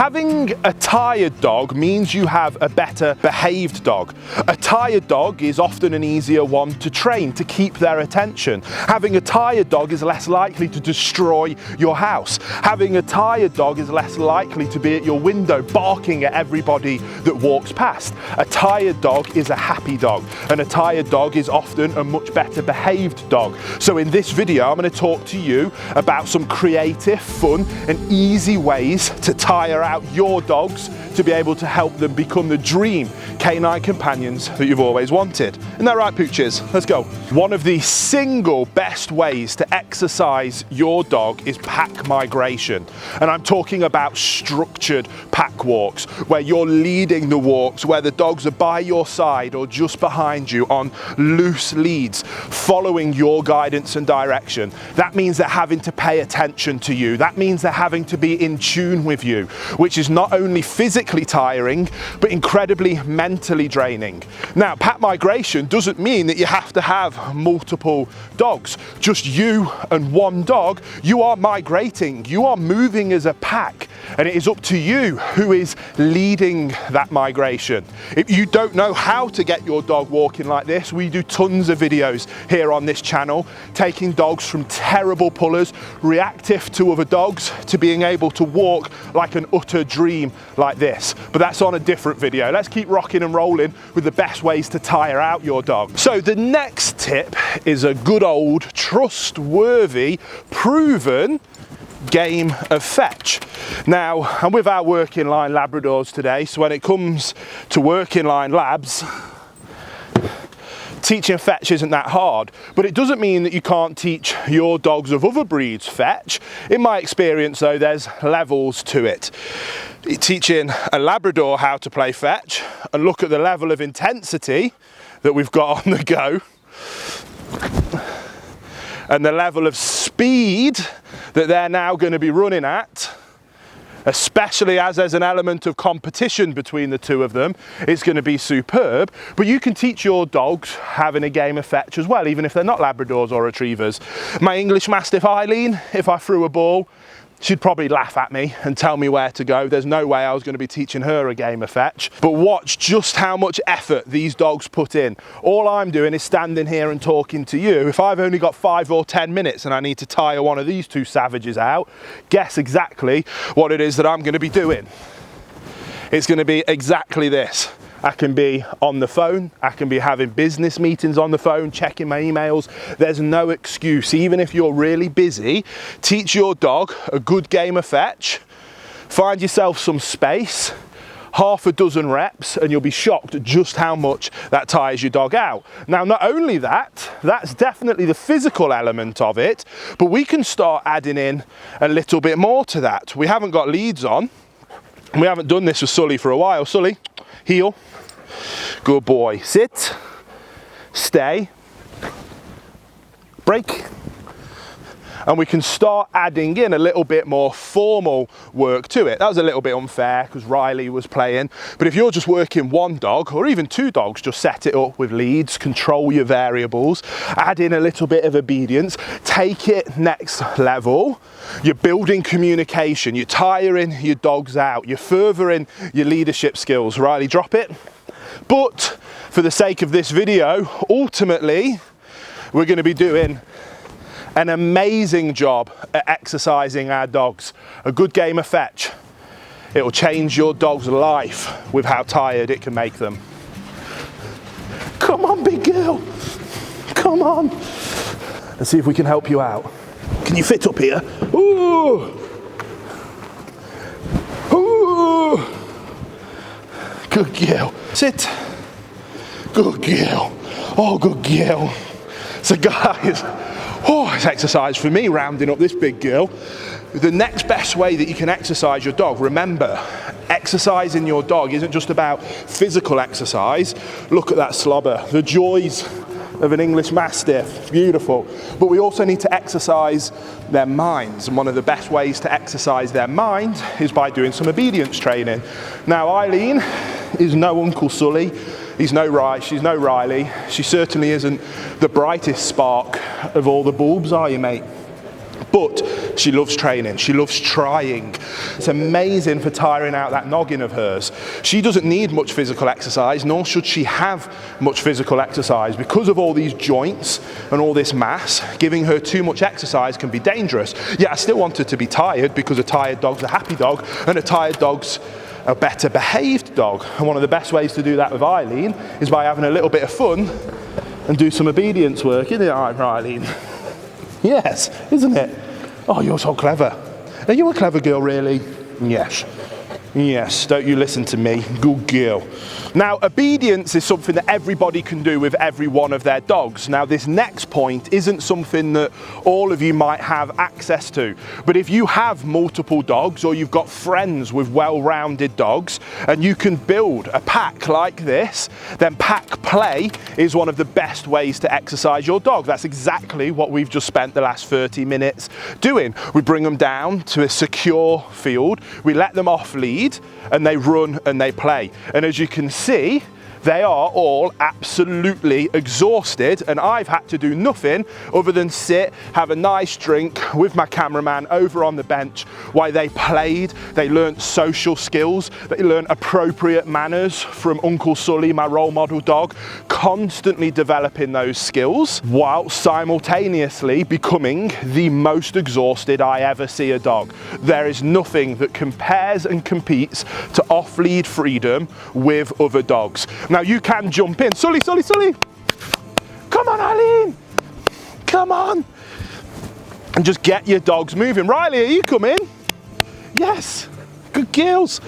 Having a tired dog means you have a better behaved dog. A tired dog is often an easier one to train, to keep their attention. Having a tired dog is less likely to destroy your house. Having a tired dog is less likely to be at your window barking at everybody that walks past. A tired dog is a happy dog, and a tired dog is often a much better behaved dog. So in this video, I'm going to talk to you about some creative, fun and easy ways to tire out your dogs to be able to help them become the dream canine companions that you've always wanted. Isn't that right, pooches? Let's go. One of the single best ways to exercise your dog is pack migration. And I'm talking about structured pack walks, where you're leading the walks, where the dogs are by your side or just behind you on loose leads, following your guidance and direction. That means they're having to pay attention to you. That means they're having to be in tune with you, which is not only physically tiring, but incredibly mentally draining. Now, pack migration doesn't mean that you have to have multiple dogs. Just you and one dog, you are migrating, you are moving as a pack, and it is up to you who is leading that migration. If you don't know how to get your dog walking like this, we do tons of videos here on this channel, taking dogs from terrible pullers, reactive to other dogs, to being able to walk like an utter dream like this. But that's on a different video. Let's keep rocking and rolling with the best ways to tire out your dog. So the next tip is a good old, trustworthy, proven game of fetch. Now, I'm with our working line Labradors today, so when it comes to working line labs, teaching fetch isn't that hard, but it doesn't mean that you can't teach your dogs of other breeds fetch. In my experience though, there's levels to it. Teaching a Labrador how to play fetch, and look at the level of intensity that we've got on the go, and the level of speed that they're now going to be running at, especially as there's an element of competition between the two of them. It's going to be superb. But you can teach your dogs having a game of fetch as well, even if they're not Labradors or Retrievers. My English Mastiff Eileen, if I threw a ball, she'd probably laugh at me and tell me where to go. There's no way I was going to be teaching her a game of fetch. But watch just how much effort these dogs put in. All I'm doing is standing here and talking to you. If I've only got 5 or 10 minutes and I need to tire one of these two savages out, guess exactly what it is that I'm going to be doing. It's going to be exactly this. I can be on the phone, I can be having business meetings on the phone, checking my emails. There's no excuse. Even if you're really busy, teach your dog a good game of fetch, find yourself some space, half a dozen reps, and you'll be shocked at just how much that tires your dog out. Now, not only that, that's definitely the physical element of it, but we can start adding in a little bit more to that. We haven't got leads on. We haven't done this with Sully for a while. Sully, heel. Good boy. Sit. Stay. Break. And we can start adding in a little bit more formal work to it. That was a little bit unfair because Riley was playing. But if you're just working one dog or even two dogs, just set it up with leads, control your variables, add in a little bit of obedience, take it next level. You're building communication, you're tiring your dogs out, you're furthering your leadership skills. Riley, drop it. But for the sake of this video, ultimately, we're going to be doing an amazing job at exercising our dogs. A good game of fetch. It will change your dog's life with how tired it can make them. Come on, big girl. Come on. Let's see if we can help you out. Can you fit up here? Ooh. Ooh. Good girl. Sit. Good girl. Oh, good girl. So guys, it's exercise for me rounding up this big girl. The next best way that you can exercise your dog, remember, exercising your dog isn't just about physical exercise. Look at that slobber, the joys of an English Mastiff, beautiful. But we also need to exercise their minds, and one of the best ways to exercise their mind is by doing some obedience training. Now, Eileen is no Uncle Sully. She's no Riley. She certainly isn't the brightest spark of all the bulbs, are you, mate? But She loves training, she loves trying. It's amazing for tiring out that noggin of hers. She doesn't need much physical exercise, nor should she have much physical exercise. Because of all these joints and all this mass, giving her too much exercise can be dangerous. Yet I still want her to be tired, because a tired dog's a happy dog, and a tired dog's a better behaved dog. And one of the best ways to do that with Eileen is by having a little bit of fun and do some obedience work, isn't it, Eileen? Yes, isn't it? Oh, you're so clever. Are you a clever girl, really? Yes. Yes, don't you listen to me. Good girl. Now, obedience is something that everybody can do with every one of their dogs. Now, this next point isn't something that all of you might have access to. But if you have multiple dogs, or you've got friends with well-rounded dogs, and you can build a pack like this, then pack play is one of the best ways to exercise your dog. That's exactly what we've just spent the last 30 minutes doing. We bring them down to a secure field, we let them off lead, and they run and they play. And as you can see, they are all absolutely exhausted, and I've had to do nothing other than sit, have a nice drink with my cameraman over on the bench while they played. They learnt social skills, they learnt appropriate manners from Uncle Sully, my role model dog, constantly developing those skills while simultaneously becoming the most exhausted I ever see a dog. There is nothing that compares and competes to off-lead freedom with other dogs. Now you can jump in. Sully, Sully, Sully. Come on, Eileen. Come on. And just get your dogs moving. Riley, are you coming? Yes. Good girls.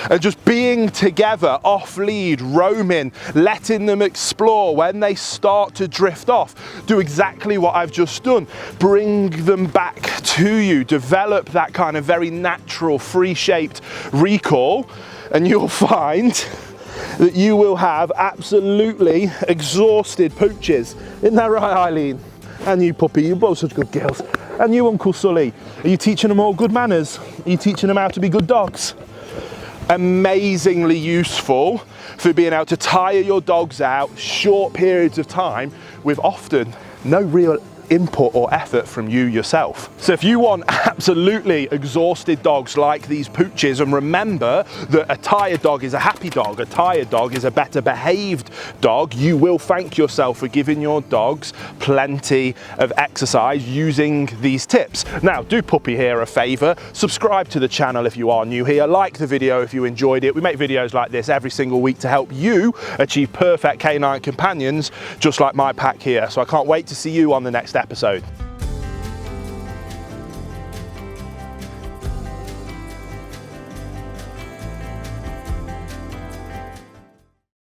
And just being together, off lead, roaming, letting them explore. When they start to drift off, do exactly what I've just done. Bring them back to you. Develop that kind of very natural, free-shaped recall, and you'll find that you will have absolutely exhausted pooches. Isn't that right, Eileen? And you, puppy, you're both such good girls. And you, Uncle Sully, are you teaching them all good manners? Are you teaching them how to be good dogs? Amazingly useful for being able to tire your dogs out short periods of time with often no real input or effort from you yourself. So if you want absolutely exhausted dogs like these pooches, and remember that a tired dog is a happy dog, a tired dog is a better behaved dog, you will thank yourself for giving your dogs plenty of exercise using these tips. Now, do Puppy here a favor, subscribe to the channel if you are new here, like the video if you enjoyed it. We make videos like this every single week to help you achieve perfect canine companions, just like my pack here. So I can't wait to see you on the next episode.